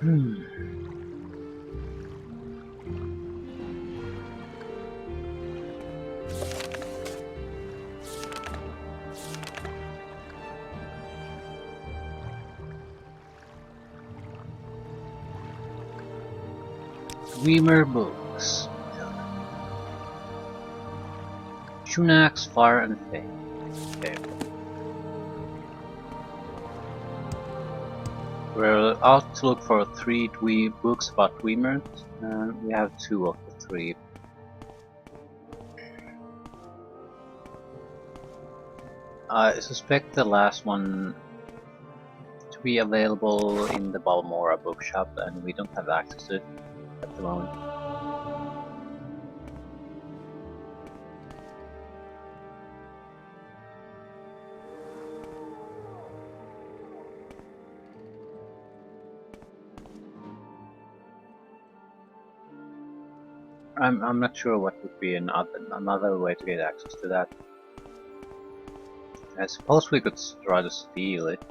Dreamer books. Shunax, Fire and Fame. Okay. We're out to look for 3 books about Dreamers, and we have 2 of the 3. I suspect the last one to be available in the Balmora bookshop, and we don't have access to it at the moment. I'm not sure what would be another way to get access to that. I suppose we could try to steal it.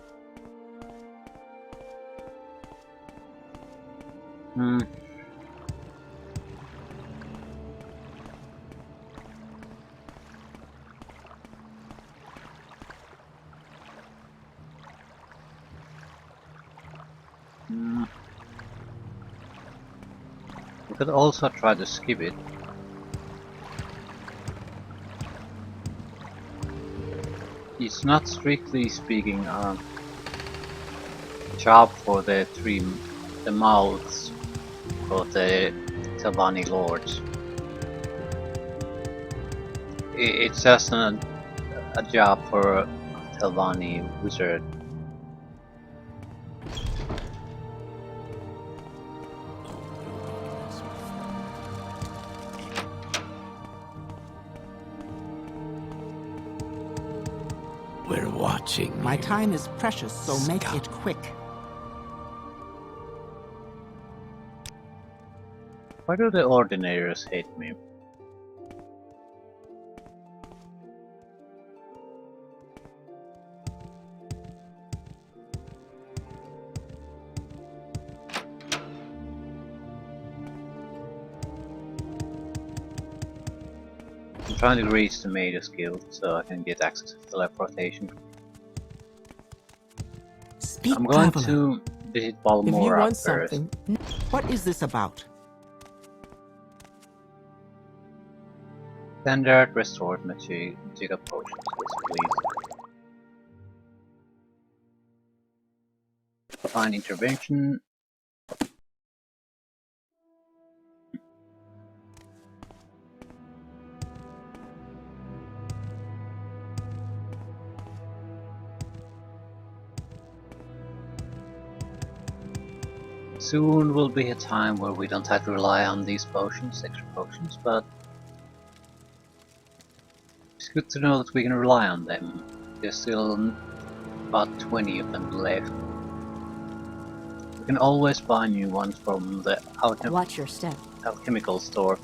We could also try to skip it. It's not strictly speaking a job for the mouths of the Telvanni lords. It's just a job for a Telvanni wizard. We're watching. My time is precious, so make it quick. Why do the Ordinators hate me? I'm trying to reach the Magus Guild so I can get access to teleportation. Speak, I'm going traveler. to visit Balmora If you want first. something, what is this about? Standard restored magical potions, yes please. Fine intervention. Soon will be a time where we don't have to rely on these potions, extra potions, but it's good to know that we can rely on them. There's still about 20 of them left. We can always buy new ones from the Watch your step. alchemical store.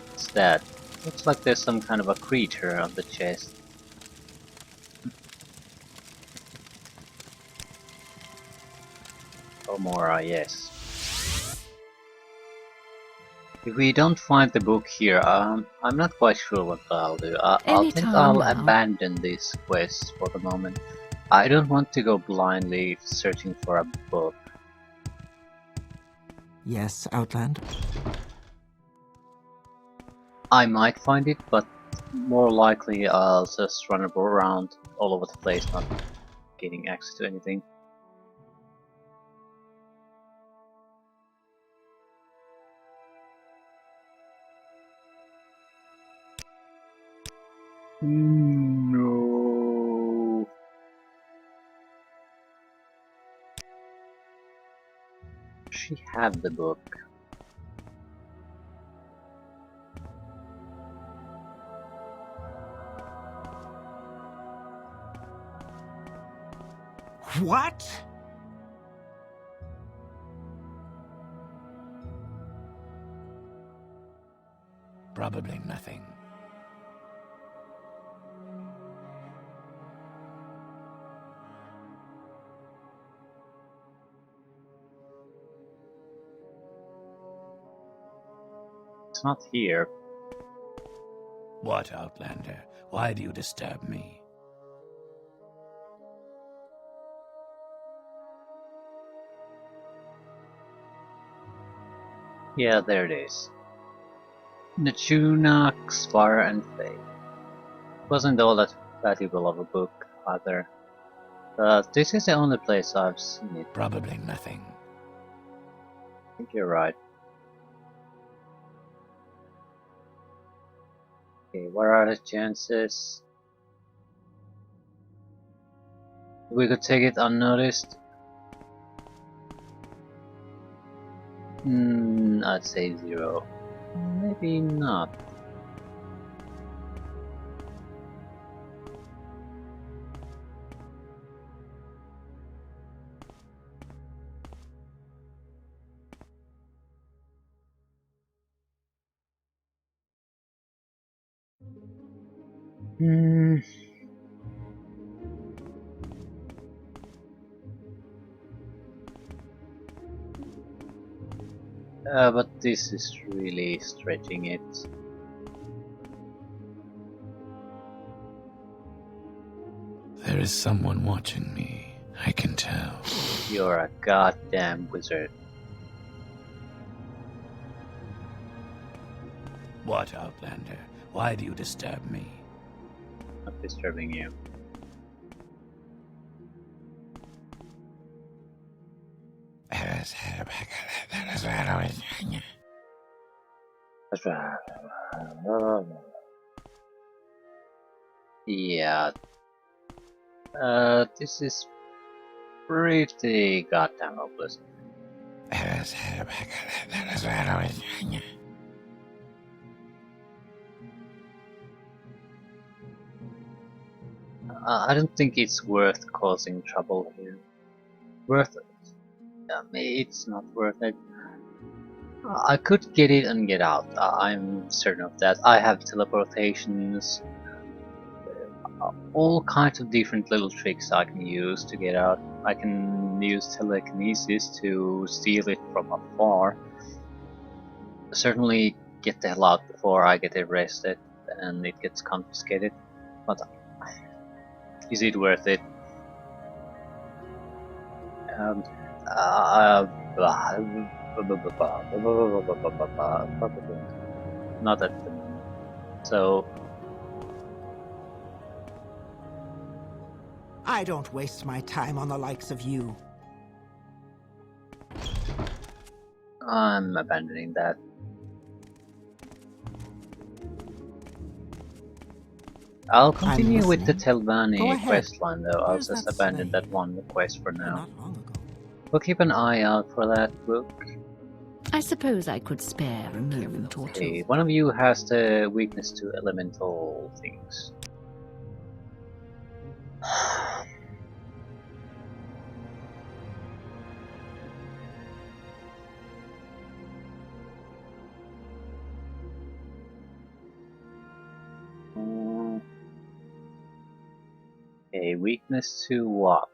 What's that? Looks like there's some kind of a creature on the chest. Balmora, yes. If we don't find the book here, I'm not quite sure what I'll do. I think I'll now. abandon this quest for the moment. I don't want to go blindly searching for a book. Yes, Outland. I might find it, but more likely I'll just run around all over the place, not getting access to anything. No. She had the book. What? Probably nothing. It's not here. What, Outlander? Why do you disturb me? Yeah, there it is. The Tunax, Fire and Faith. Wasn't all that valuable of a book either. But this is the only place I've seen it. Probably nothing. I think you're right. Okay, what are the chances? We could take it unnoticed. I'd say 0. Maybe not. But this is really stretching it. There is someone watching me. I can tell. You're a goddamn wizard. What, Outlander? Why do you disturb me? Not disturbing you. Yeah. This is pretty goddamn hopeless. I don't think it's worth causing trouble here. Worth it? It's not worth it. I could get it and get out. I'm certain of that. I have teleportations, all kinds of different little tricks I can use to get out. I can use telekinesis to steal it from afar. Certainly get the hell out before I get arrested and it gets confiscated. But is it worth it? Probably not at the moment. So I don't waste my time on the likes of you. I'm abandoning that. I'll continue with the Telvanni Go ahead. quest line though. I'll Where's just that abandon slave? that one quest for now. Not long ago. We'll keep an eye out for that book. I suppose I could spare a moment or Okay, two. one of you has the weakness to elemental things. Okay, weakness to what?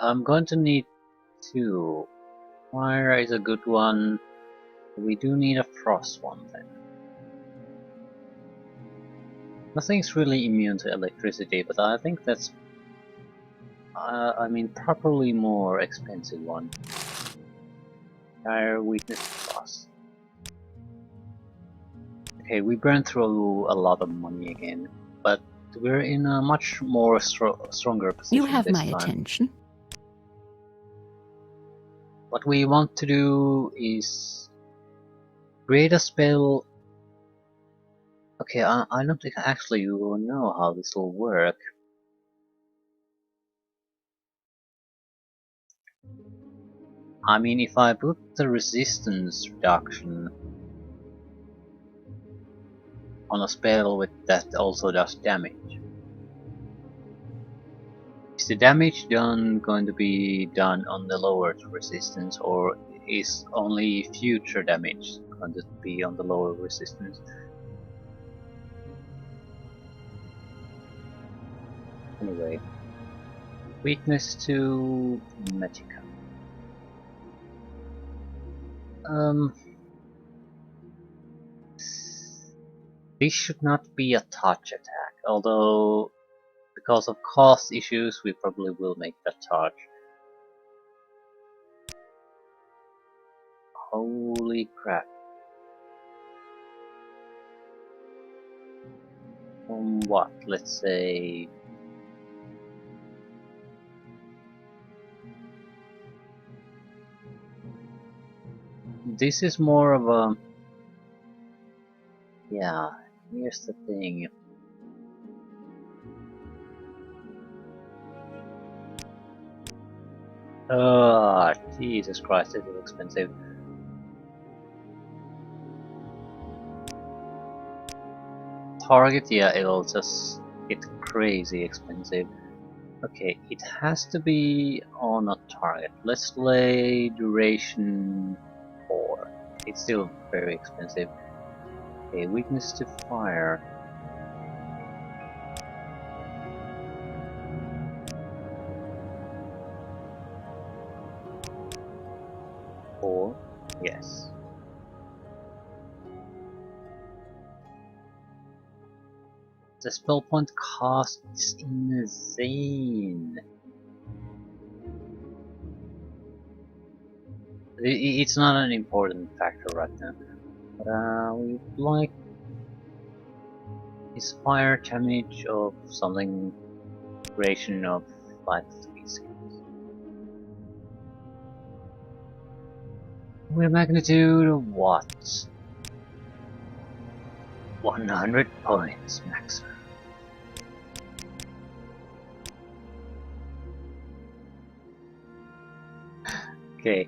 I'm going to need 2. Fire is a good one. We do need a frost one then. Nothing's really immune to electricity, but I think that's probably more expensive one. Fire, weakness to frost. Okay, we burned through a lot of money again, but we're in a much more stronger position You have this my time. attention. What we want to do is create a spell. Okay, I don't think actually you will know how this will work. I mean, if I put the resistance reduction on a spell that also does damage, is the damage done going to be done on the lower resistance, or is only future damage going to be on the lower resistance? Anyway, Weakness to Magica. This should not be a touch attack, although because of cost issues we probably will make that touch. Holy crap. What? Let's say... This is more of a... Yeah, here's the thing. Jesus Christ, this is expensive. Target, yeah, it'll just get crazy expensive. Okay, it has to be on a target. Let's play duration 4. It's still very expensive. Okay, weakness to fire. Four, yes. The spell point cost is insane. It's not an important factor right now. But we like his fire damage of something duration of 5 to 3 seconds. With magnitude of what? 100 points maximum. Okay.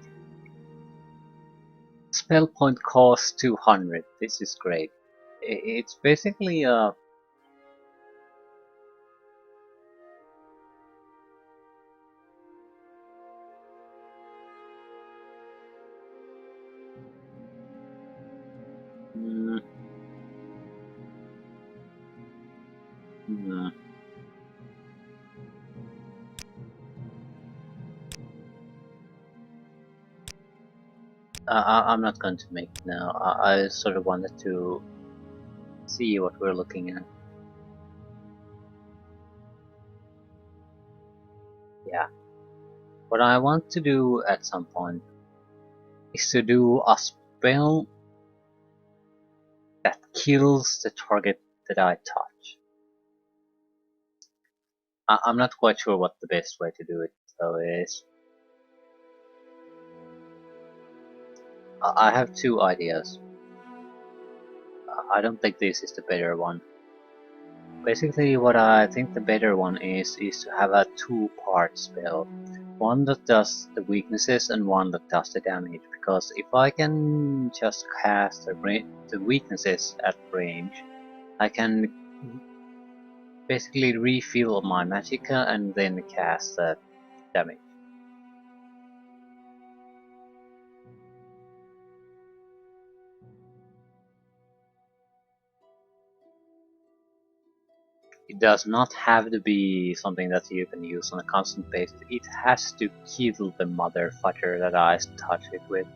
Spell point cost 200. This is great. It's basically a... I'm not going to make it now. I sort of wanted to see what we're looking at. Yeah. What I want to do at some point is to do a spell that kills the target that I touch. I'm not quite sure what the best way to do it though is. I have two ideas. I don't think this is the better one. Basically what I think the better one is to have a two-part spell. One that does the weaknesses and one that does the damage, because if I can just cast the weaknesses at range, I can basically refill my magicka and then cast the damage. It does not have to be something that you can use on a constant basis. It has to kill the motherfucker that I touch it with.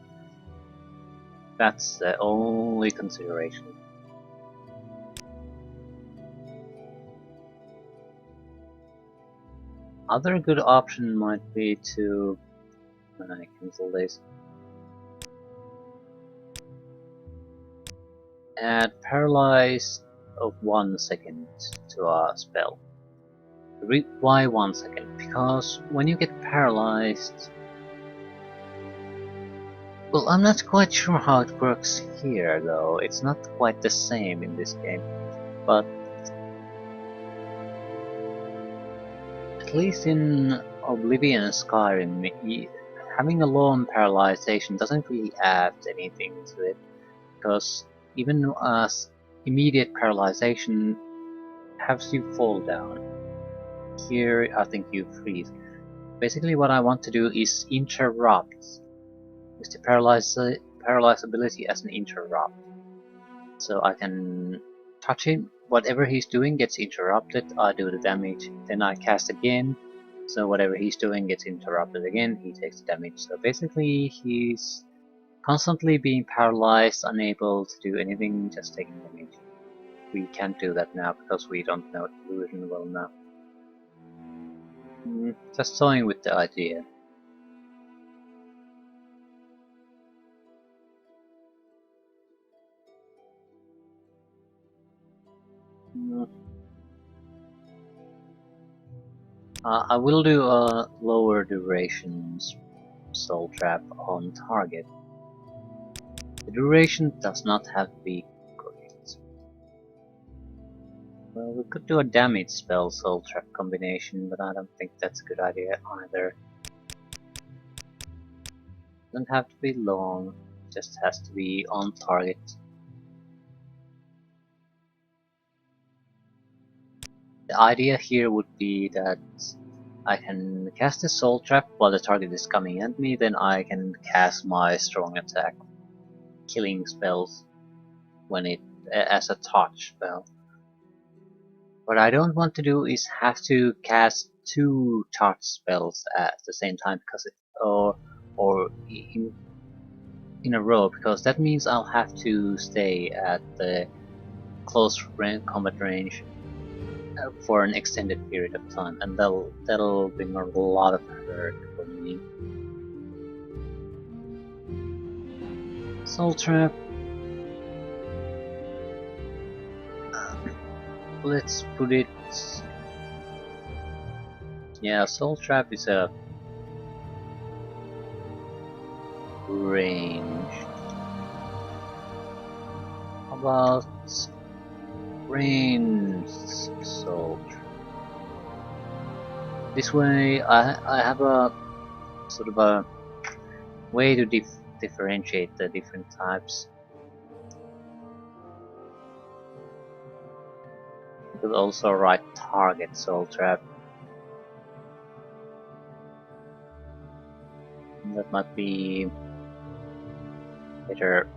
That's the only consideration. Other good option might be to... cancel this. Add paralyze of 1 second to a spell. Why 1 second? Because when you get paralyzed... Well, I'm not quite sure how it works here though. It's not quite the same in this game. But at least in Oblivion and Skyrim, having a long paralyzation doesn't really add anything to it. Because even as immediate paralyzation has you fall down. Here I think you freeze. Basically what I want to do is interrupt. Use the paralyze ability as an interrupt. So I can touch him, whatever he's doing gets interrupted, I do the damage, then I cast again, So whatever he's doing gets interrupted again, he takes damage. So basically he's constantly being paralyzed, unable to do anything, just taking damage. We can't do that now because we don't know illusion well enough. Just toying with the idea. I will do a lower duration soul trap on target. The duration does not have to be great. Well, we could do a damage spell soul trap combination, but I don't think that's a good idea either. Doesn't have to be long, just has to be on target. The idea here would be that I can cast a soul trap while the target is coming at me, then I can cast my strong attack killing spells when it as a touch spell. What I don't want to do is have to cast 2 touch spells at the same time because or in a row, because that means I'll have to stay at the close combat range for an extended period of time, and that'll bring a lot of hurt for me. Soul Trap. Let's put it. Yeah, Soul Trap is a range. How about ranged Soul Trap? This way, I have a sort of a way to differentiate the different types. You could also write target Soul Trap. That might be better.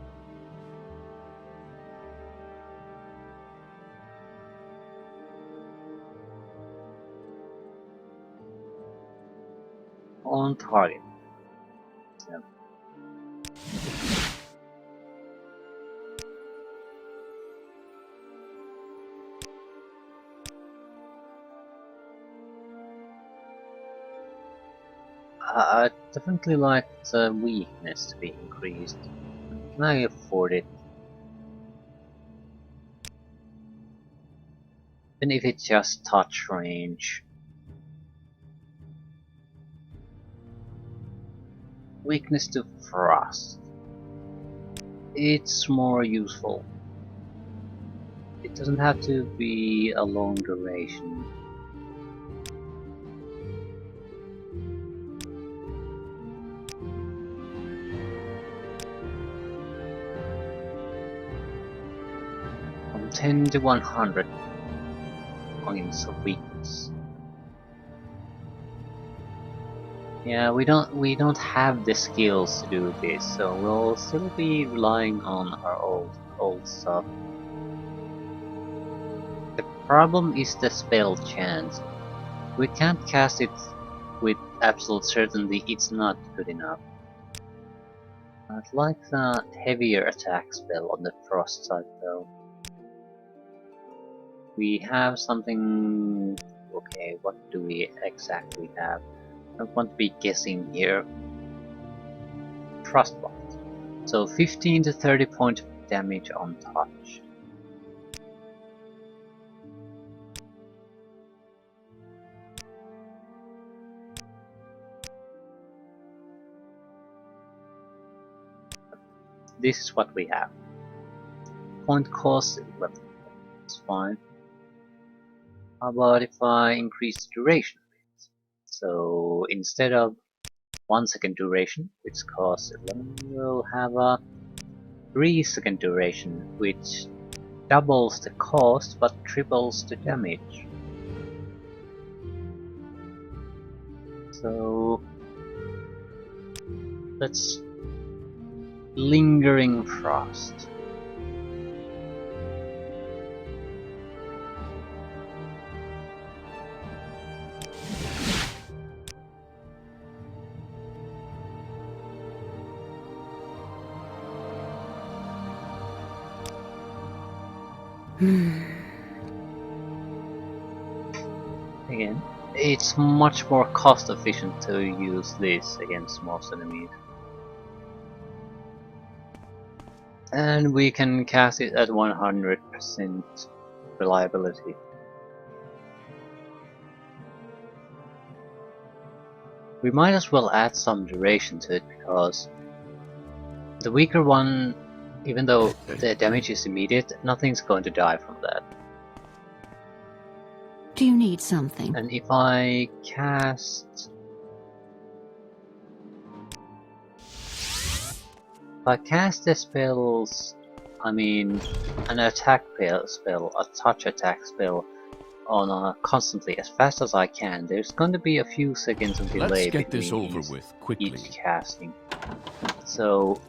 On target. Yeah. I definitely like the weakness to be increased. Can I afford it? Even if it's just touch range. Weakness to frost. It's more useful. It doesn't have to be a long duration. From 10 to 100 points of weakness. Yeah, we don't have the skills to do this, so we'll still be relying on our old stuff. The problem is the spell chance. We can't cast it with absolute certainty, it's not good enough. I'd like the heavier attack spell on the frost side though. We have something. Okay, what do we exactly have? I don't want to be guessing here. Frostbite. So 15 to 30 point damage on touch. This is what we have. Point cost, well, it's fine. How about if I increase the duration a bit? So instead of 1 second duration, which costs 11, we'll have a 3 second duration, which doubles the cost but triples the damage. So let's lingering frost. Again, it's much more cost efficient to use this against most enemies. And we can cast it at 100% reliability. We might as well add some duration to it, because the weaker one, even though the damage is immediate, nothing's going to die from that. Do you need something? And if I cast... the spells, I mean an attack spell, a touch attack spell, on constantly as fast as I can, there's going to be a few seconds of delay Let's get this between over with quickly. each casting. So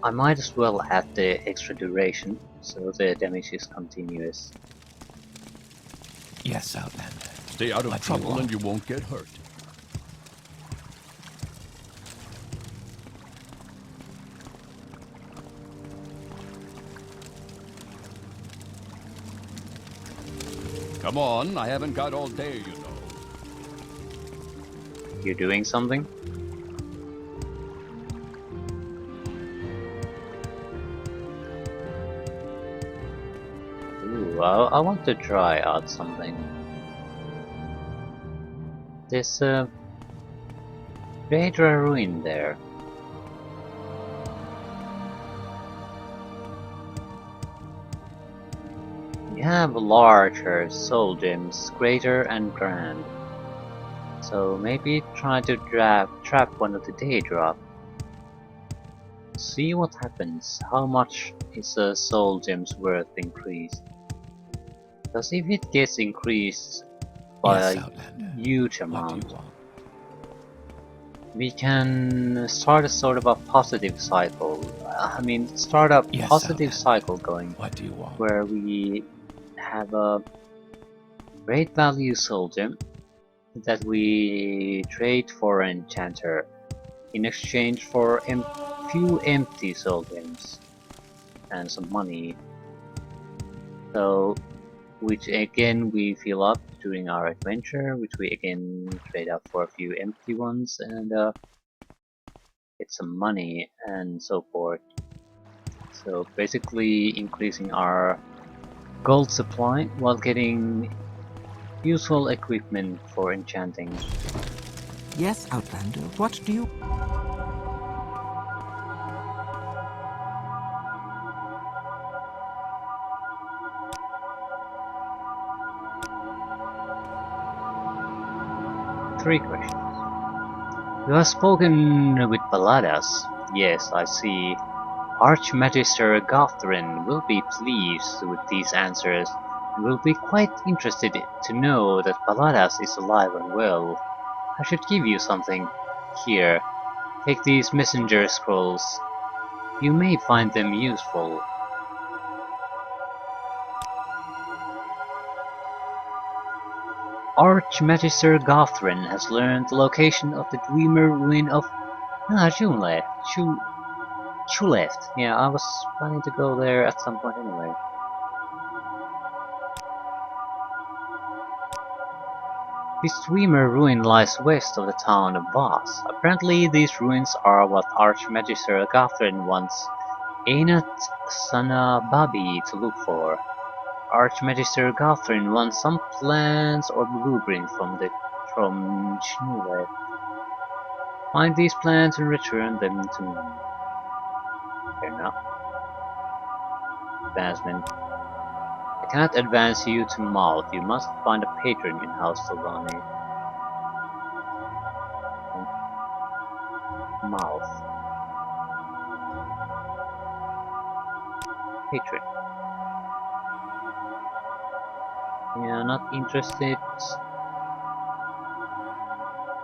I might as well add the extra duration, so the damage is continuous. Yes, Outlander. Stay out of What do you trouble want? and you won't get hurt. Come on, I haven't got all day, you know. You're doing something? Ooh, I want to try out something. There's a Daedra ruin there. We have larger soul gems, greater and grand. So maybe try to trap one of the Daedra. See what happens. How much is a soul gem's worth increased? Because if it gets increased by Yes, a Outlander. huge What do amount, you want? we can start a sort of a positive cycle. I mean, start a Yes, positive Outlander. cycle going, What do you want? where we have a great value soul gem that we trade for an enchanter in exchange for few empty soul gems and some money. So, which again we fill up during our adventure, which we again trade up for a few empty ones and get some money and so forth. So basically increasing our gold supply while getting useful equipment for enchanting. Yes, Outlander, what do you... Three questions. You have spoken with Balladas. Yes, I see. Archmagister Gothrin will be pleased with these answers and will be quite interested to know that Balladas is alive and well. I should give you something. Here, take these messenger scrolls. You may find them useful. Archmagister Gothrin has learned the location of the Dreamer ruin of Junle. Chu left. Yeah, I was planning to go there at some point anyway. This Dreamer ruin lies west of the town of Voss. Apparently these ruins are what Archmagister Gothrin wants Ainat Sanababi to look for. Archmagister Gothrin wants some plans or blueprints from Schnule. Find these plans and return them to me. Fair enough. Advancement. I cannot advance you to Mouth. You must find a patron in House Telvanni. Mouth. Patron. Yeah, not interested.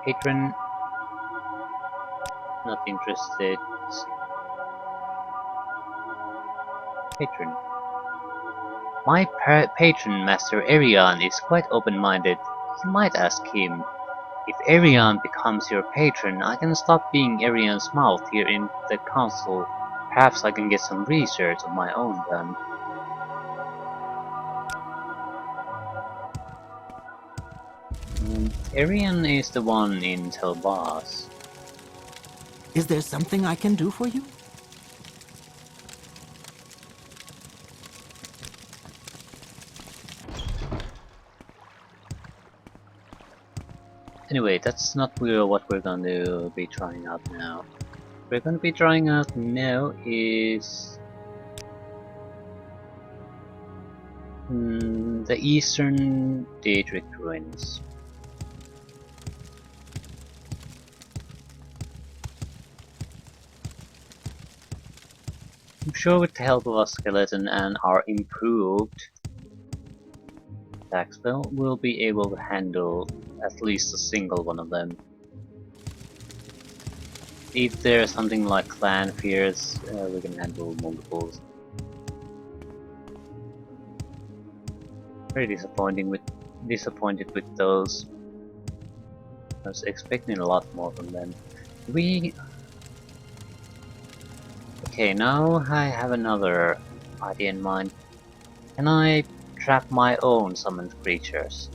Patron. Not interested. Patron. My patron, Master Arion, is quite open-minded. You might ask him. If Arion becomes your patron, I can stop being Arion's mouth here in the council. Perhaps I can get some research of my own done. Arian is the one in Telvanni. Is there something I can do for you? Anyway, that's not what we're going to be trying out now. What we're going to be trying out now is the Eastern Daedric Ruins. I'm sure with the help of our skeleton and our improved attack spell, we'll be able to handle at least a single one of them. If there's something like clan fears, we can handle multiples. Very disappointed with those. I was expecting a lot more from them. Okay, now I have another idea in mind. Can I trap my own summoned creatures?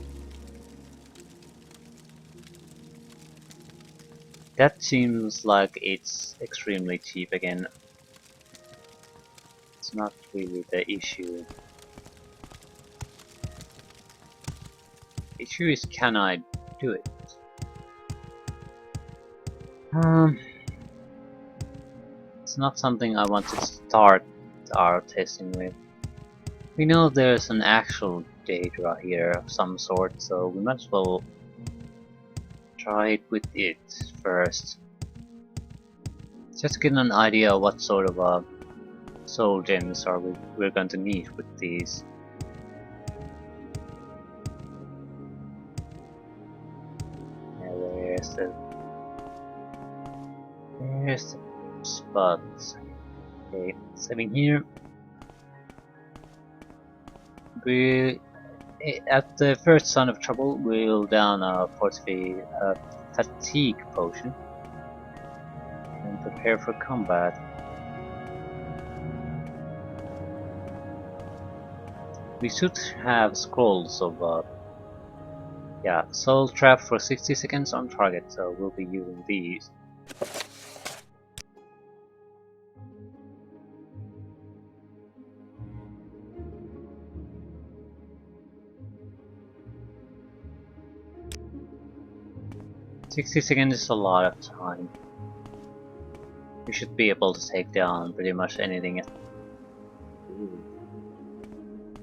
That seems like it's extremely cheap again. It's not really the issue. The issue is, can I do it? It's not something I want to start our testing with. We know there's an actual Daedra here of some sort, so we might as well try it with it first. Just to get an idea of what sort of soul gems we're going to need with these. Yeah, there's the spot. Okay, saving here. At the first sign of trouble, we'll down a fatigue potion and prepare for combat. We should have scrolls of soul trap for 60 seconds on target, so we'll be using these. "60 seconds is a lot of time. We should be able to take down pretty much anything." Ooh.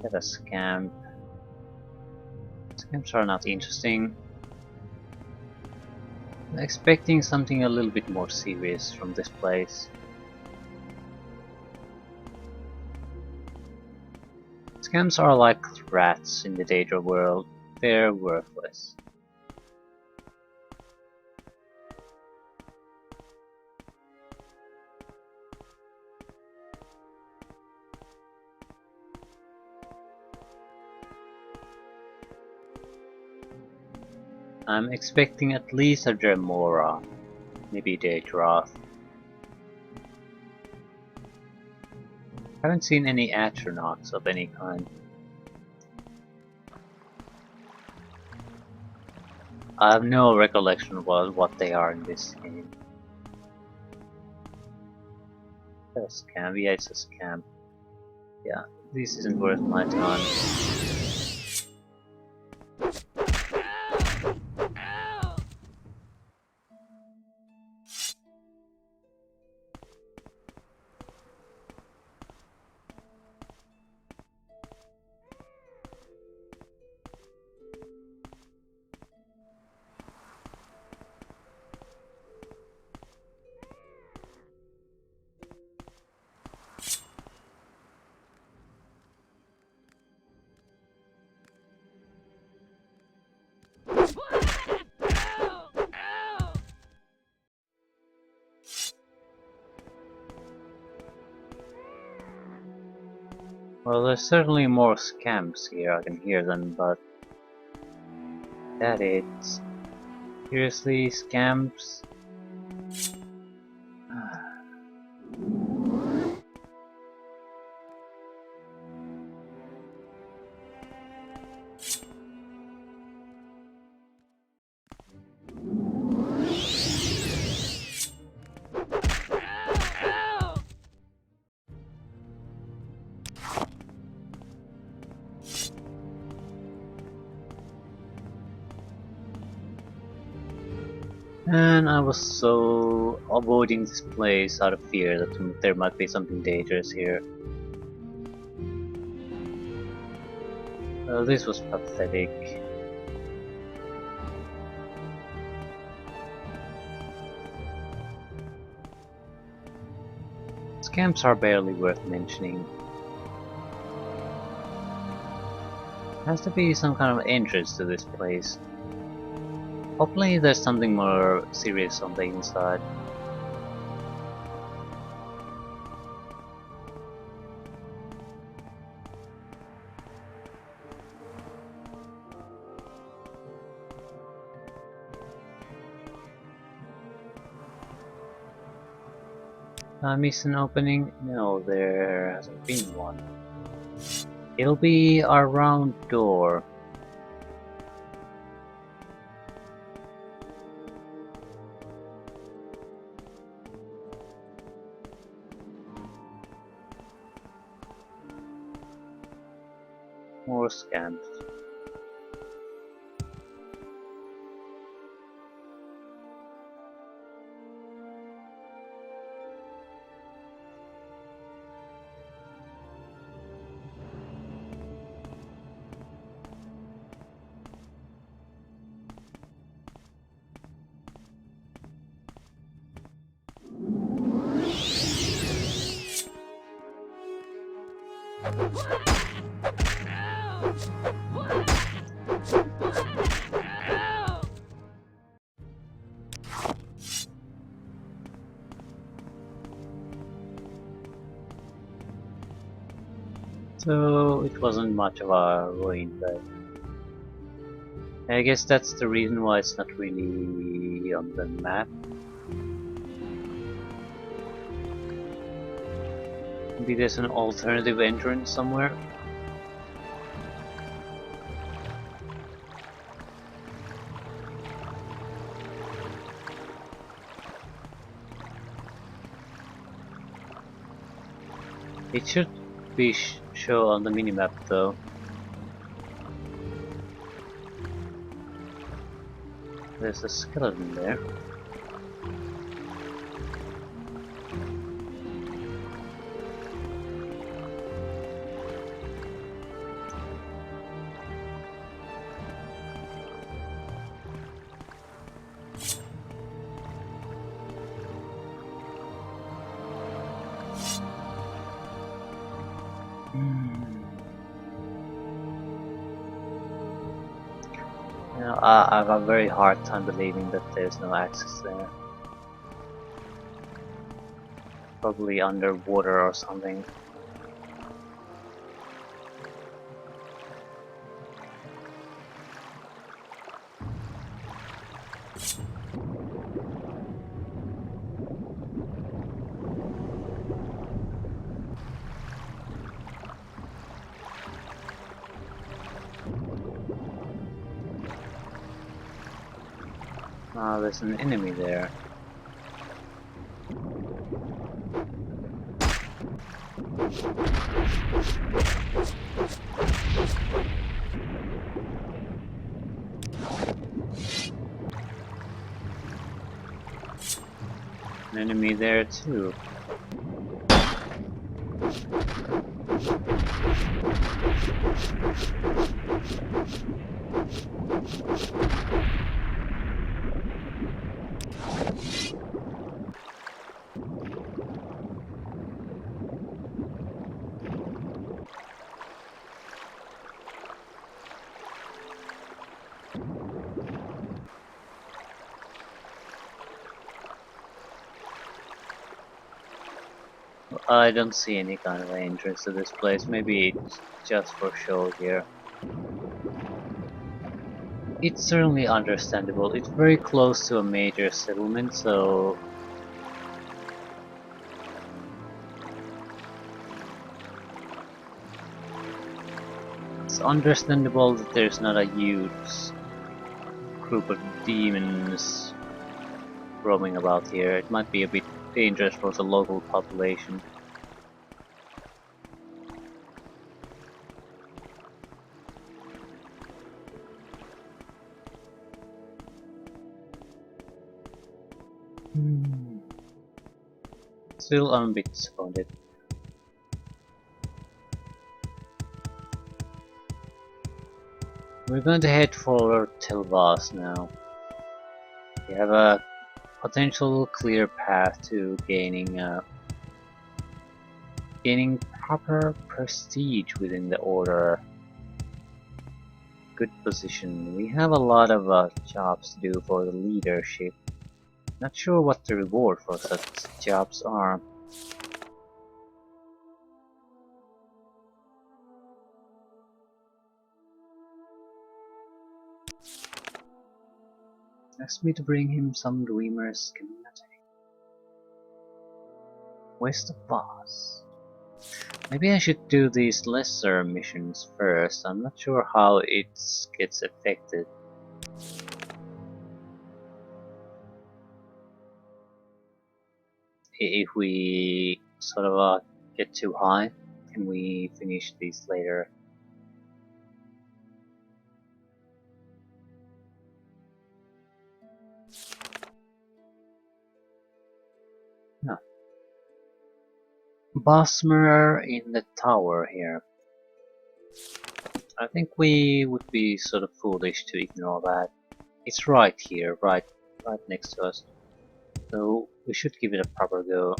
Get a scamp. Scamps are not interesting. I'm expecting something a little bit more serious from this place. Scamps are like rats in the Daedra world. They're worthless. I'm expecting at least a Dremora, maybe Daedra. Haven't seen any Atronachs of any kind. I have no recollection of what they are in this game. A scam, yeah, it's a scam. Yeah, this isn't worth my time. Well, there's certainly more scamps here, I can hear them, but that it. Seriously, scamps? And I was so avoiding this place out of fear that there might be something dangerous here. This was pathetic. Scamps are barely worth mentioning. Has to be some kind of entrance to this place. Hopefully there's something more serious on the inside. I missed an opening? No, there hasn't been one. It'll be our round door. More scams. So it wasn't much of a ruin, but I guess that's the reason why it's not really on the map. Maybe there's an alternative entrance somewhere. It should be show on the minimap though. There's a skeleton there. You know, I have a very hard time believing that there's no access there. Probably underwater or something. Ah, there's an enemy there. An enemy there too. I don't see any kind of entrance to this place. Maybe it's just for show here. It's certainly understandable. It's very close to a major settlement, so it's understandable that there's not a huge group of demons roaming about here. It might be a bit dangerous for the local population. Still, I'm a bit disappointed. We're going to head for Telvanni now. We have a potential clear path to gaining proper prestige within the order. Good position. We have a lot of jobs to do for the leadership. Not sure what the reward for such jobs are. Asked me to bring him some Dreamer's schematic. Where's the boss? Maybe I should do these lesser missions first. I'm not sure how it gets affected. If we sort of get too high, can we finish these later? No. Bosmer in the tower here. I think we would be sort of foolish to ignore that. It's right here, right next to us. So we should give it a proper go.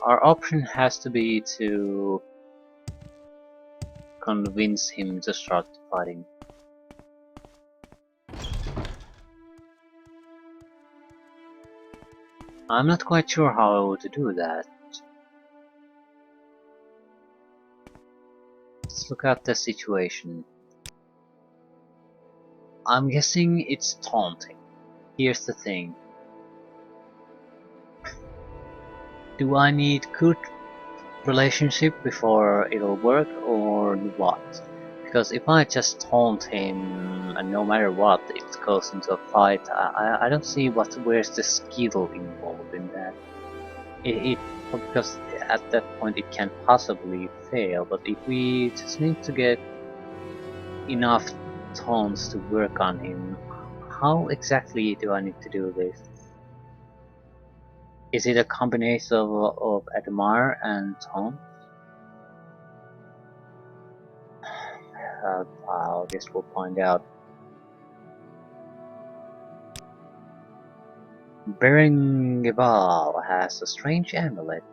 Our option has to be to convince him to start fighting. I'm not quite sure how to do that. Let's look at the situation. I'm guessing it's taunting. Here's the thing. Do I need good relationship before it'll work or what? Because if I just taunt him and no matter what it goes into a fight, I don't see where's the skill involved in that. Because at that point it can't possibly fail, but if we just need to get enough taunts to work on him, how exactly do I need to do this? Is it a combination of admire and taunt? I guess we'll find out. Berengival has a strange amulet.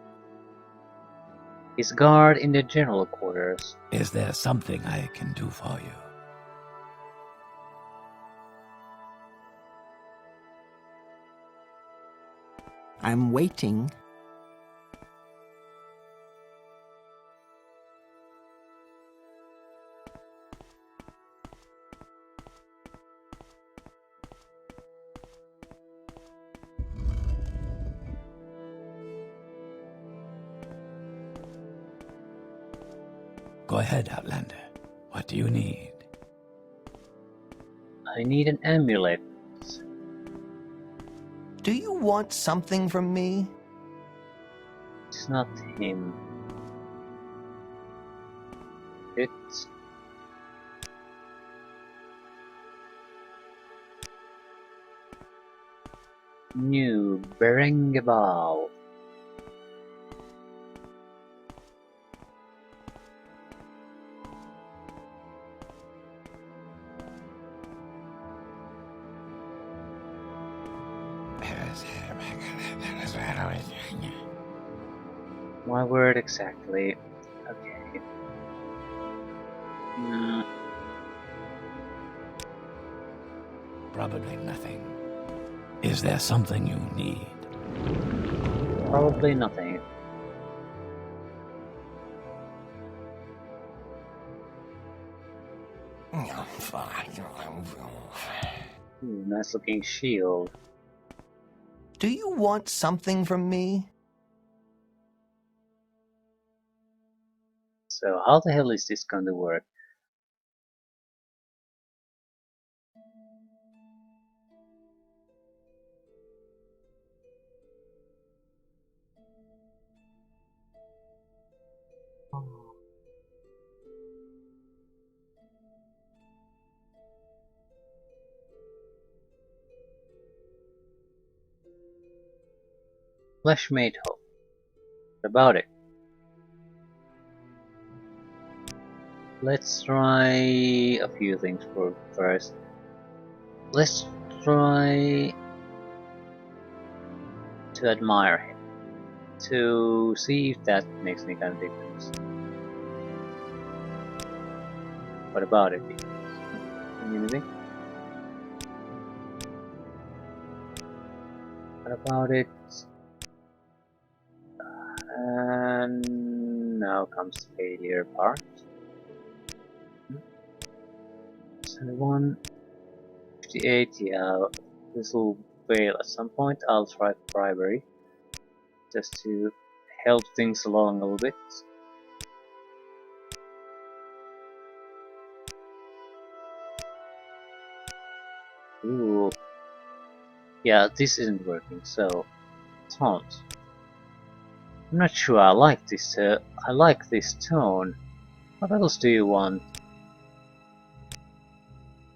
His guard in the general quarters. Is there something I can do for you? I'm waiting. Go ahead, Outlander. What do you need? I need an amulet. Do you want something from me? It's not him. It's new Berengival. My word exactly. Okay. Probably nothing. Is there something you need? Probably nothing. Ooh, nice looking shield. Do you want something from me? So how the hell is this going to work? Flesh made whole. What about it? Let's try a few things first. Let's try to admire him, to see if that makes any kind of difference. What about it? Anything? What about it? And now comes the failure part. 71, 58, yeah, this will fail at some point. I'll try bribery, just to help things along a little bit. Ooh. Yeah, this isn't working, so taunt. I'm not sure I like this tone. What else do you want?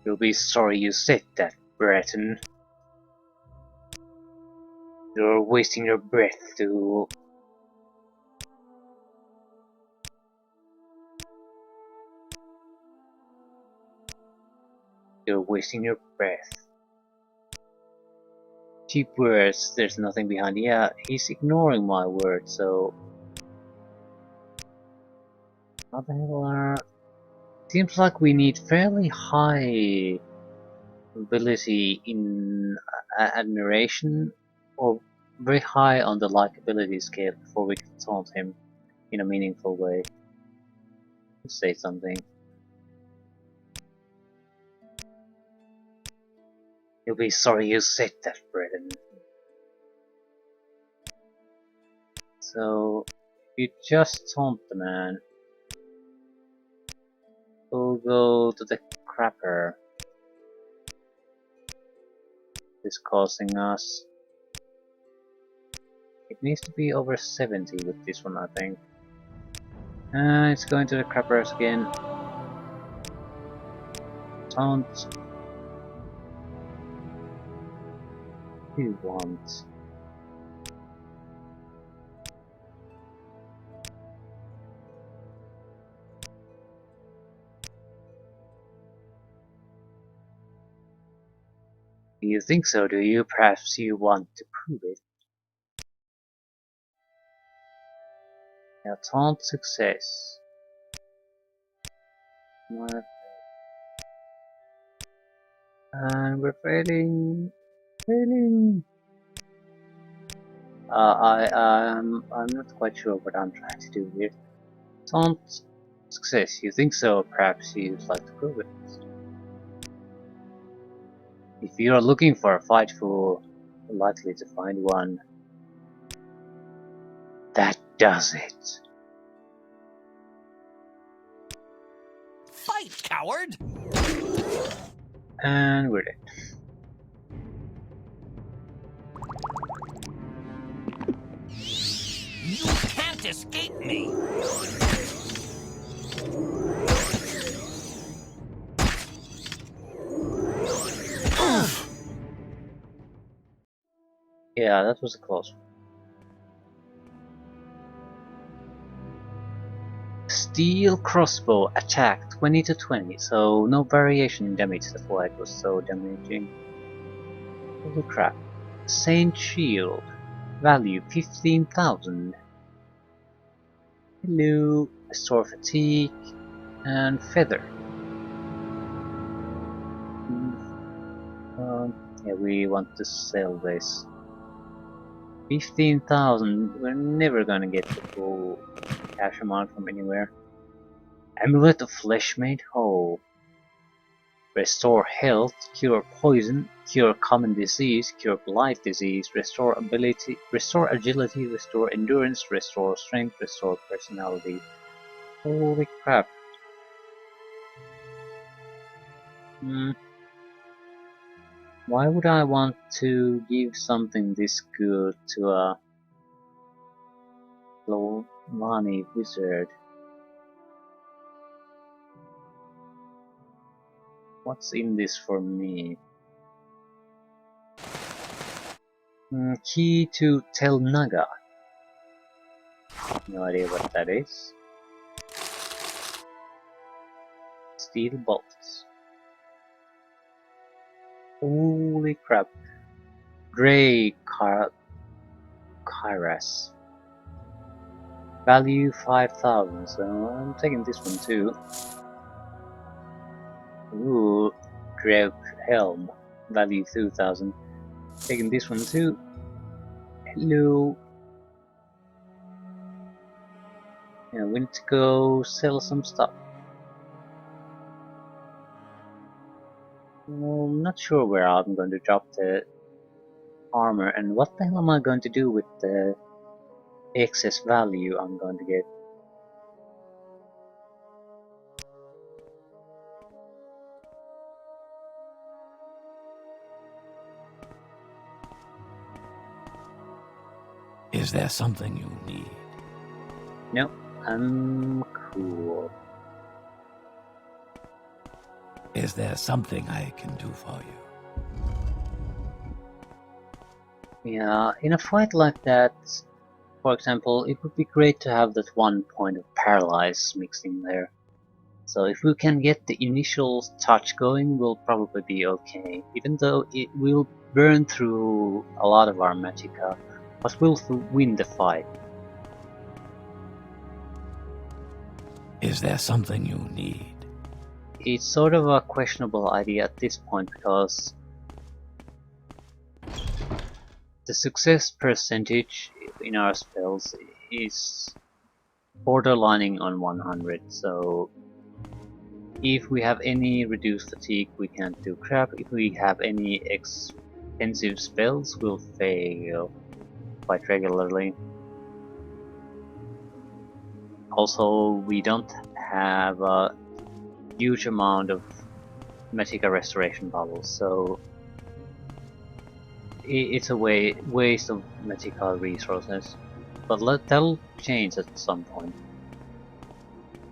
You'll be sorry you said that, Breton. You're wasting your breath to... You're wasting your breath. Cheap words, there's nothing behind. Yeah, he's ignoring my words, so... How the hell are... Seems like we need fairly high ability in admiration, or very high on the likability scale before we can taunt him in a meaningful way. Say something. You'll be sorry you said that, Breton. So, you just taunt the man. We'll go to the crapper. This causing us... It needs to be over 70 with this one, I think. It's going to the crappers again. Taunt. You want. You think so, do you? Perhaps you want to prove it. Now, taunt success. What? And we're failing. Failing. I'm not quite sure what I'm trying to do here. Taunt success. You think so? Perhaps you'd like to prove it. If you are looking for a fight, fool, you're likely to find one. That does it. Fight, coward! And we're dead. You can't escape me! Yeah, that was a close one. Steel crossbow attack 20 to 20, so no variation in damage, that's why it was so damaging. Holy crap. Saint shield. Value 15,000. Hello. Restore fatigue. And feather. Yeah, we want to sell this. 15,000. We're never gonna get the full cash amount from anywhere. Amulet of Flesh Made Whole. restore health, cure poison, cure common disease, cure blight disease, restore ability, restore agility, restore endurance, restore strength, restore personality. Holy crap. Why would I want to give something this good to a Telvanni wizard? What's in this for me? Key to Telnaga. No idea what that is. Steel bolts. Holy crap. Grey Kairas. Value 5,000, so I'm taking this one too. Ooh, Grey Helm. Value 2,000. Taking this one too. Hello. Yeah, we need to go sell some stuff. I'm not sure where I'm going to drop the armor and what the hell am I going to do with the excess value I'm going to get. Is there something you need? No, I'm cool. Is there something I can do for you? Yeah, in a fight like that, for example, it would be great to have that one point of paralyze mixed in there. So if we can get the initial touch going, we'll probably be okay. Even though it will burn through a lot of our magicka, but we'll win the fight. Is there something you need? It's sort of a questionable idea at this point because the success percentage in our spells is borderlining on 100, so if we have any reduced fatigue we can't do crap, if we have any expensive spells we'll fail quite regularly. Also, we don't have a huge amount of magicka restoration bubbles, so it's a waste of magicka resources. But that'll change at some point.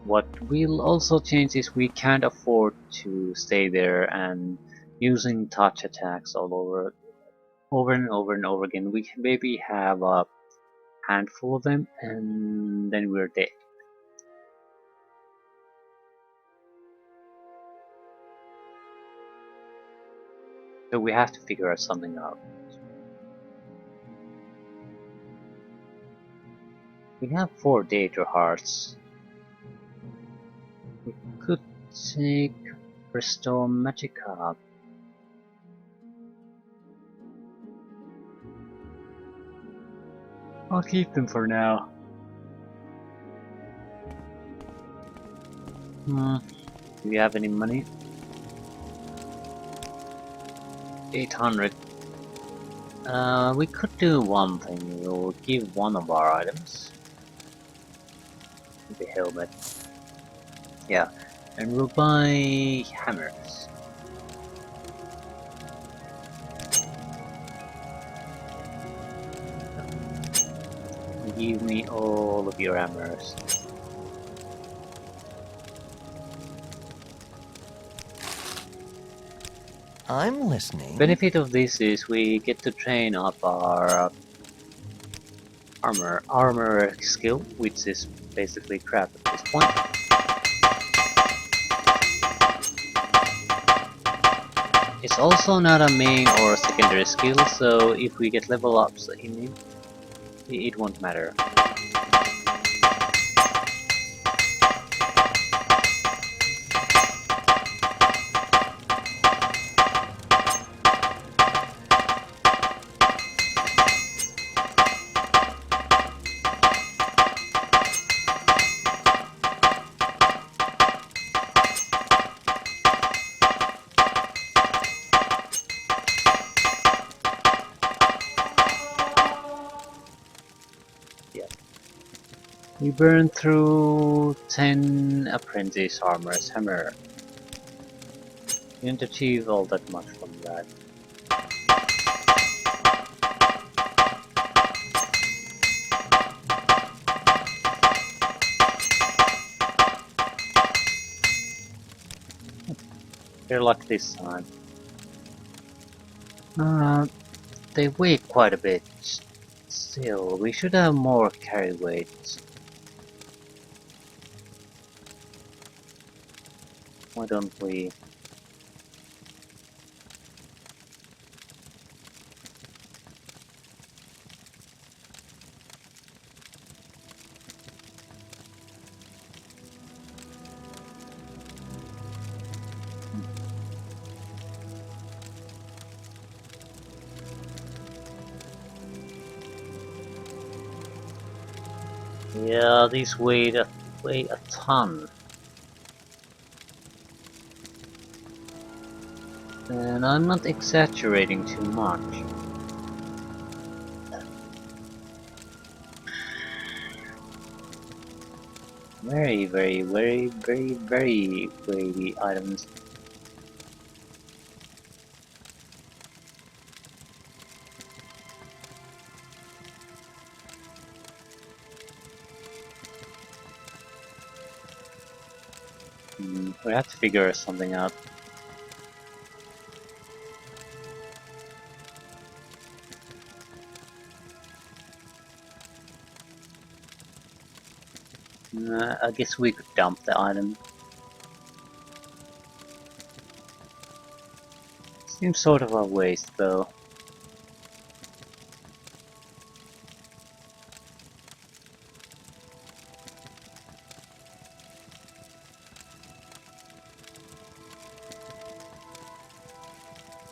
What will also change is we can't afford to stay there and using touch attacks over and over again. We can maybe have a handful of them and then we're dead. So we have to figure out something out. We have 4 data hearts. We could take Restore Magicka. I'll keep them for now. Do we have any money? 800. We could do one thing. We'll give one of our items. The helmet. Yeah. And we'll buy hammers. Give me all of your hammers. I'm listening. Benefit of this is we get to train up our armor skill, which is basically crap at this point. It's also not a main or a secondary skill, so if we get level ups in it, it won't matter. We burned through 10 apprentice armor's hammer. Didn't achieve all that much from that. They're luck this time. They weigh quite a bit. Still, we should have more carry weight. Why don't we? Yeah, these weigh a ton. And I'm not exaggerating too much. Very, very, very, very, very weighty items. We have to figure something out. I guess we could dump the item. Seems sort of a waste though.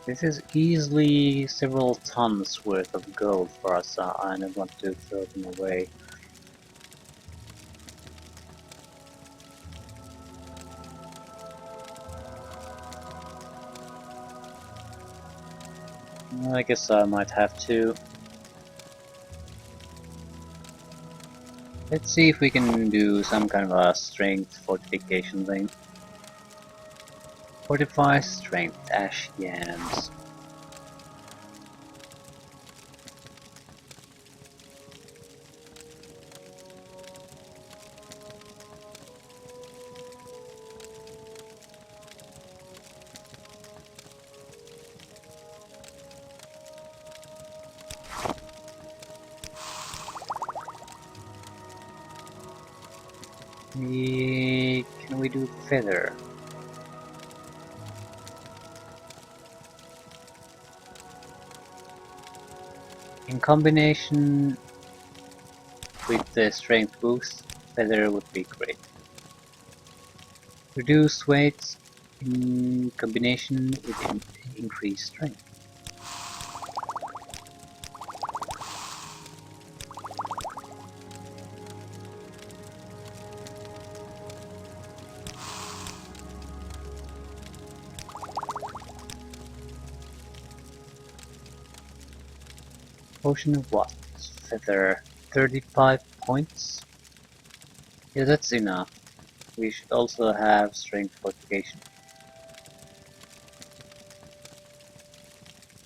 This is easily several tons worth of gold for us, and I want to throw them away. I guess I might have to. Let's see if we can do some kind of a strength fortification thing. Fortify strength, ash yams. Can we do feather? In combination with the strength boost, feather would be great. Reduce weight in combination with increased strength. Potion of what? Feather 35 points? Yeah, that's enough. We should also have strength fortification.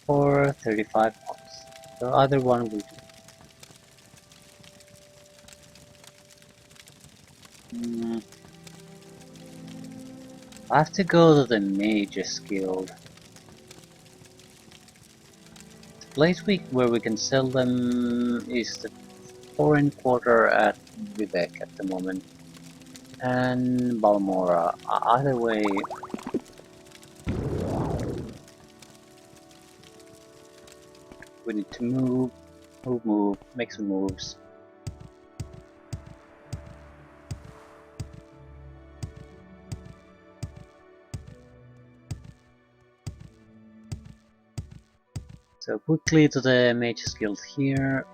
For 35 points. The other one will do. I have to go to the Mage's Guild. Place where we can sell them is the foreign quarter at Vivek at the moment, and Balmora. Either way, we need to move, make some moves. So quickly to the Mage's Guild here.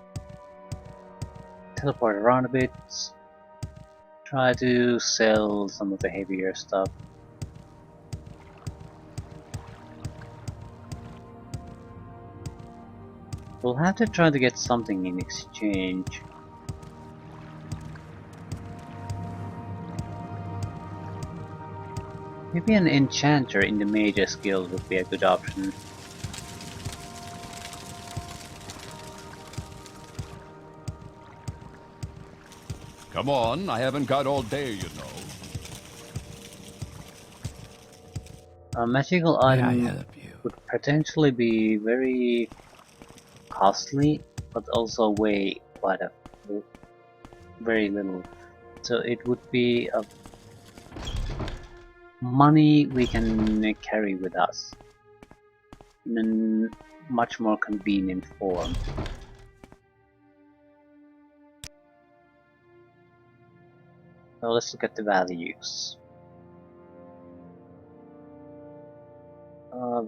Teleport around a bit. Try to sell some of the heavier stuff. We'll have to try to get something in exchange. Maybe an enchanter in the Mage's Guild would be a good option. Come on, I haven't got all day, you know. A magical May I item help you? would potentially be very costly, but also weigh quite a very little. So it would be a money we can carry with us in a much more convenient form. So let's look at the values.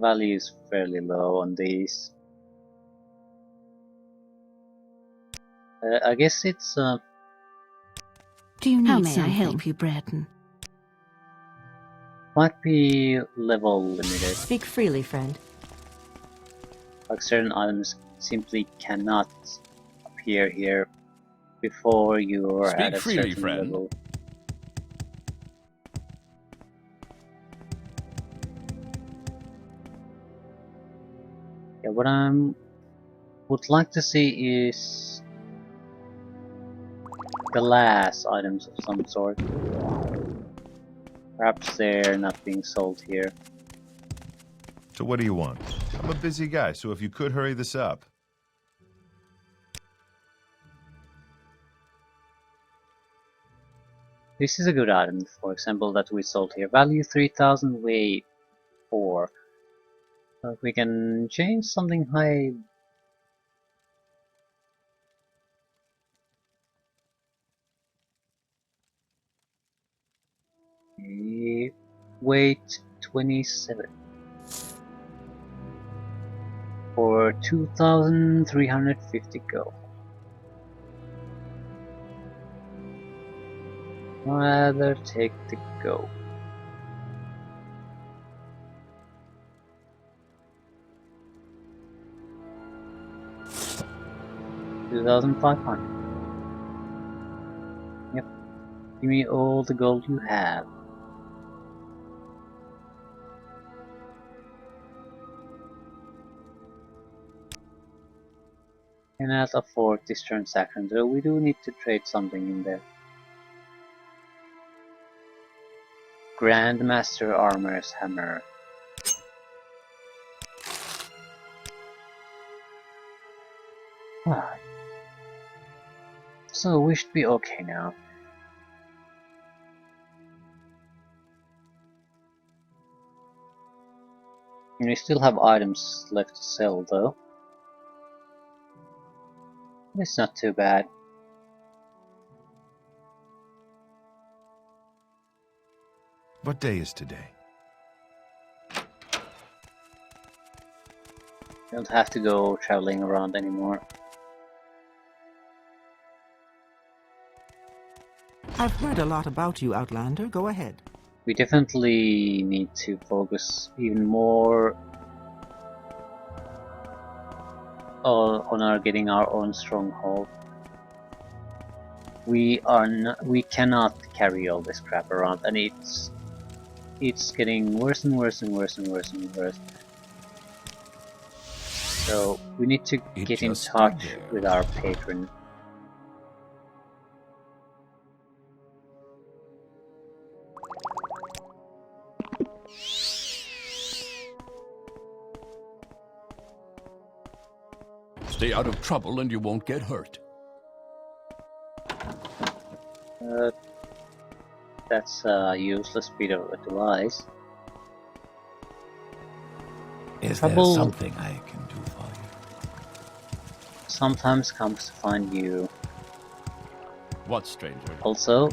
Value is fairly low on these. I guess it's Do you need How How may I something? help you, Breton? might be level limited. Speak freely, friend. Like certain items simply cannot appear here before you are Speak at a freely, certain friend. level. Yeah, what I would like to see is glass items of some sort. Perhaps they're not being sold here. So what do you want? I'm a busy guy, so if you could hurry this up. This is a good item, for example, that we sold here. Value 3000, weight 4. We can change something high. Weight 27. For 2350 gold. Rather take the gold. $2,500. Yep. Give me all the gold you have. Cannot afford this transaction, so we do need to trade something in there. Grandmaster Armor's Hammer. Ah. So we should be okay now. And we still have items left to sell though. It's not too bad. What day is today? Don't have to go traveling around anymore. I've heard a lot about you, Outlander. Go ahead. We definitely need to focus even more on our getting our own stronghold. We cannot carry all this crap around, and it's getting worse and worse and worse and worse and worse. So we need to get in touch with our patron. Stay out of trouble and you won't get hurt. That's a useless bit of advice. Is Trouble- there something I can do for you? Sometimes comes to find you. What, stranger? Also,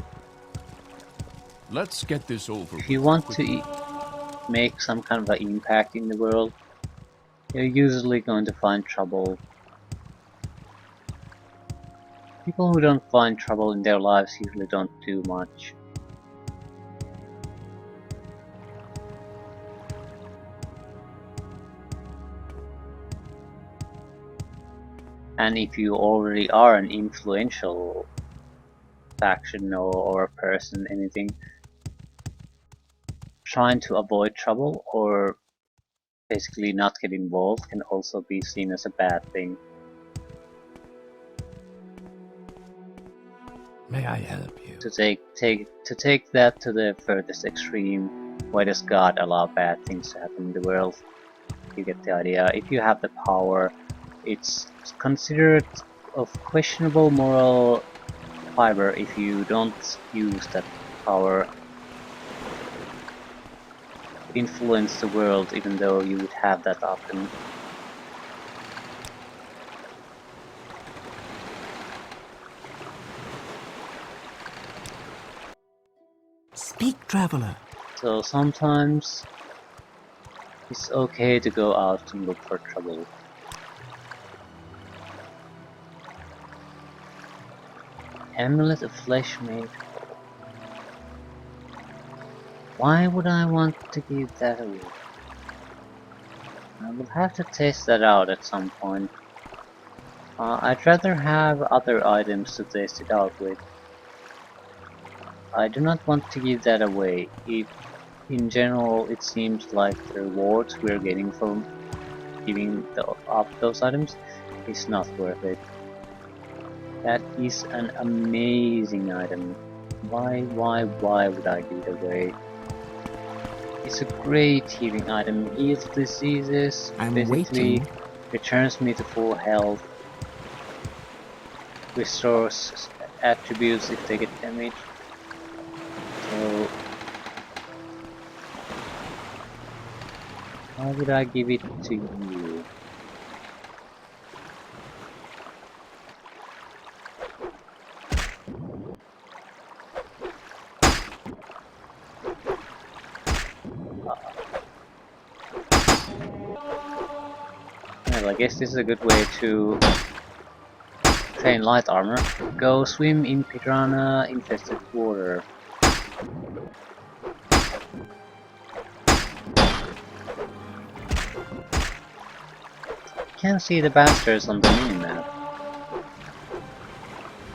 Let's get this over if with. you want to make some kind of an impact in the world, you're usually going to find trouble. People who don't find trouble in their lives usually don't do much. And if you already are an influential faction or a person, anything, trying to avoid trouble or basically not get involved can also be seen as a bad thing. May I help you? To take that to the furthest extreme, why does God allow bad things to happen in the world? You get the idea. If you have the power, it's considered of questionable moral fiber if you don't use that power to influence the world, even though you would have that option. Speak, traveler. So sometimes it's okay to go out and look for trouble. Amulet of flesh made. Why would I want to give that away? I will have to test that out at some point. I'd rather have other items to test it out with. I do not want to give that away. If, in general, it seems like the rewards we're getting from giving up those items is not worth it. That is an amazing item. Why would I give it away? It's a great healing item. Heals diseases, I'm basically waiting. returns me to full health, restores attributes if they get damaged. So why would I give it to you? Well, I guess this is a good way to train light armor. Go swim in piranha infested water. Can't see the bastards on the minimap.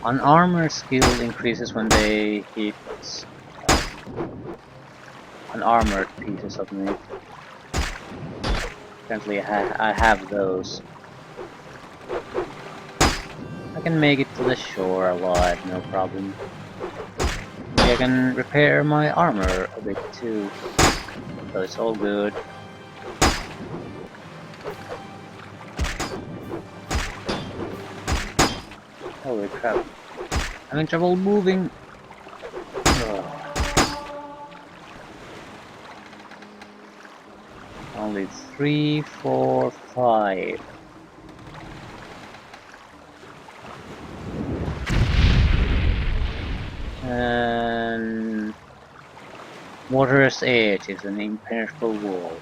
Unarmored skill increases when they hit unarmored pieces of meat. Currently I have those. I can make it to the shore alive, no problem. Maybe I can repair my armor a bit too. So it's all good. Holy crap. I'm having trouble moving. Ugh. Only 3, 4, 5. And water's edge is an impenetrable wall.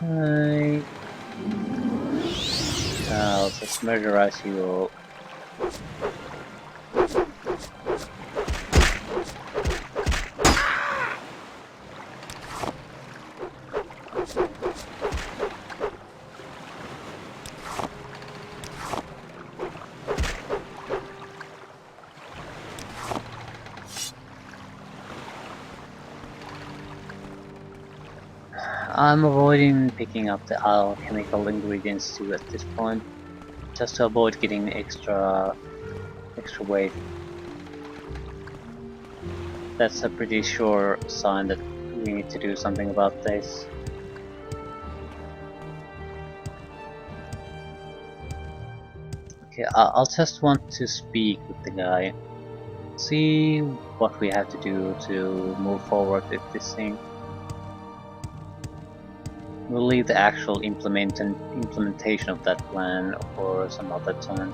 Hi. I'll just murderize you all. I'm avoiding picking up the alchemical ingredients too at this point, just to avoid getting extra weight. That's a pretty sure sign that we need to do something about this. Okay, I'll just want to speak with the guy, see what we have to do to move forward with this thing. We'll leave the actual implementation of that plan for some other time.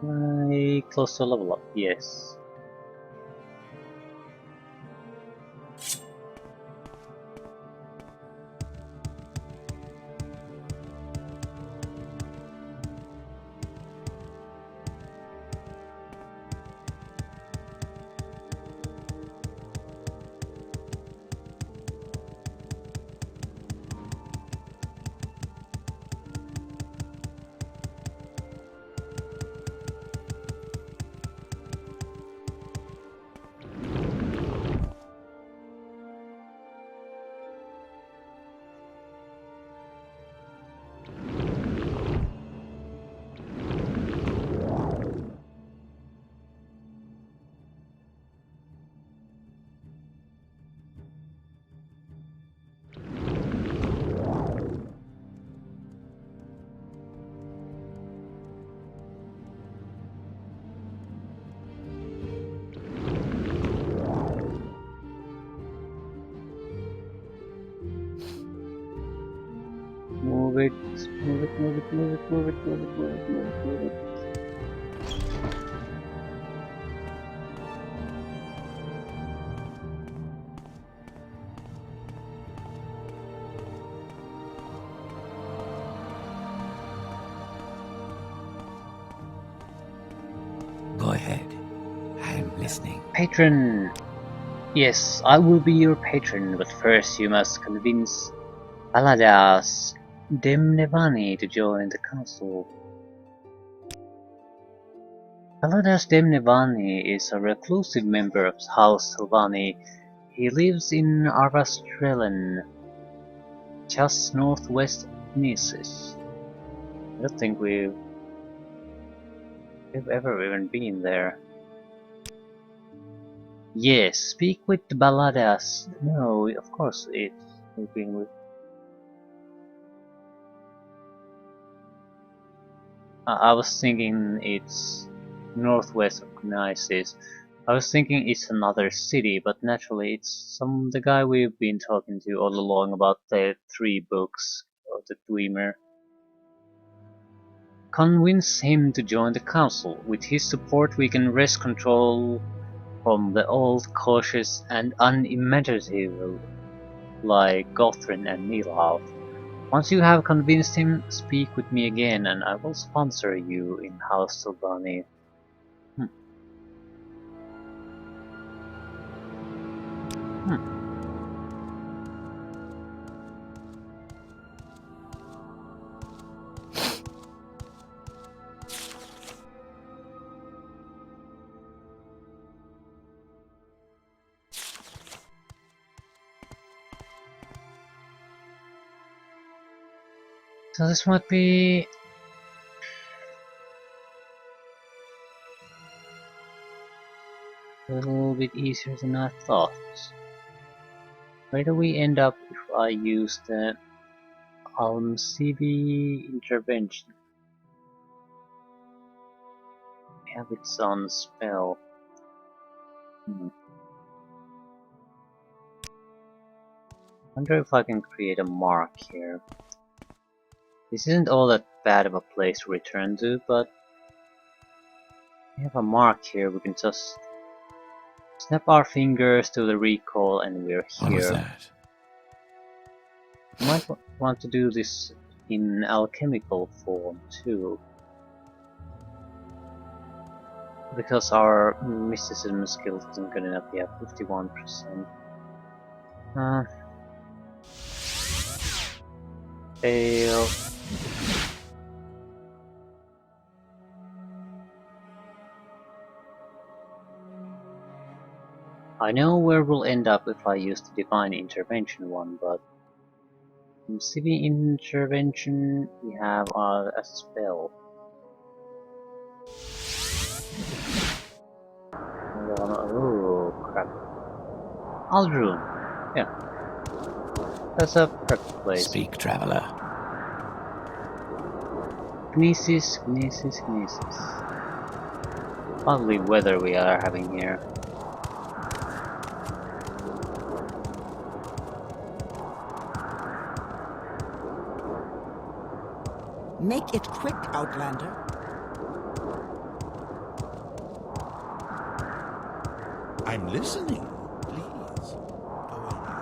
Am I close to a level up? Yes. move it, move it, move it, move it, move it, move it, move it, move it, move it. Go ahead. I'm listening. Patron! Yes, I will be your patron, but first you must convince Paladas Demnevani to join the council. Paladas Demnevani is a reclusive member of House Telvanni. He lives in Arvastrelen, just northwest of Nices. I don't think we've ever even been there. Yes, speak with the Baladas. No, of course it's speaking with. I was thinking it's northwest of Nices. I was thinking it's another city, but naturally it's the guy we've been talking to all along about the 3 books of the Dwemer. Convince him to join the council. With his support we can wrest control from the old, cautious and unimaginative like Gothrin and Nilhav. Once you have convinced him, speak with me again and I will sponsor you in House Telvanni. So this might be a little bit easier than I thought. Where do we end up if I use the Almcibi intervention? We have its own spell. Wonder if I can create a mark here. This isn't all that bad of a place to return to, but we have a mark here. We can just snap our fingers to the recall and we're here. What was that? Might want to do this in alchemical form too, because our mysticism skills isn't good enough yet. 51%. Fail. I know where we'll end up if I use the divine intervention one, but in civil intervention we have a spell. Oh crap. Aldrun. Yeah. That's a perfect place. Speak, traveler. Gnesis, Gnesis, Gnesis. Lovely weather we are having here. Make it quick, Outlander. I'm listening. Please, go ahead.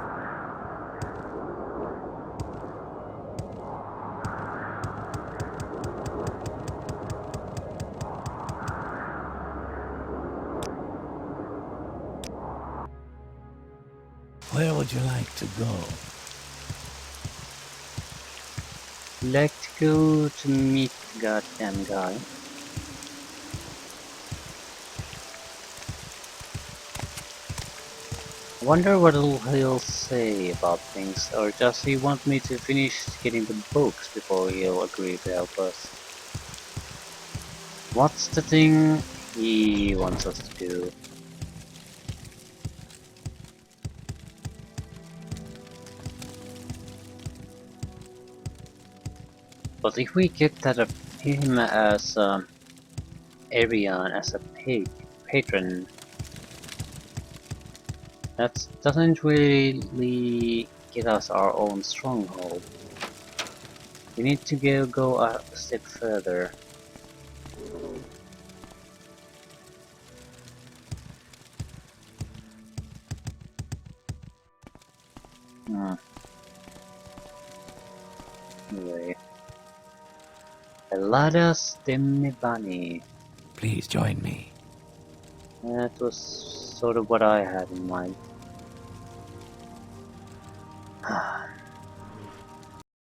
Where would you like to go? Like to go to meet the goddamn guy. I wonder what he'll say about things, or does he want me to finish getting the books before he'll agree to help us? What's the thing he wants us to do? But if we get that him as Arian as a patron, that doesn't really get us our own stronghold. We need to go a step further. Anyway. Telvanni. Please join me. That was sort of what I had in mind.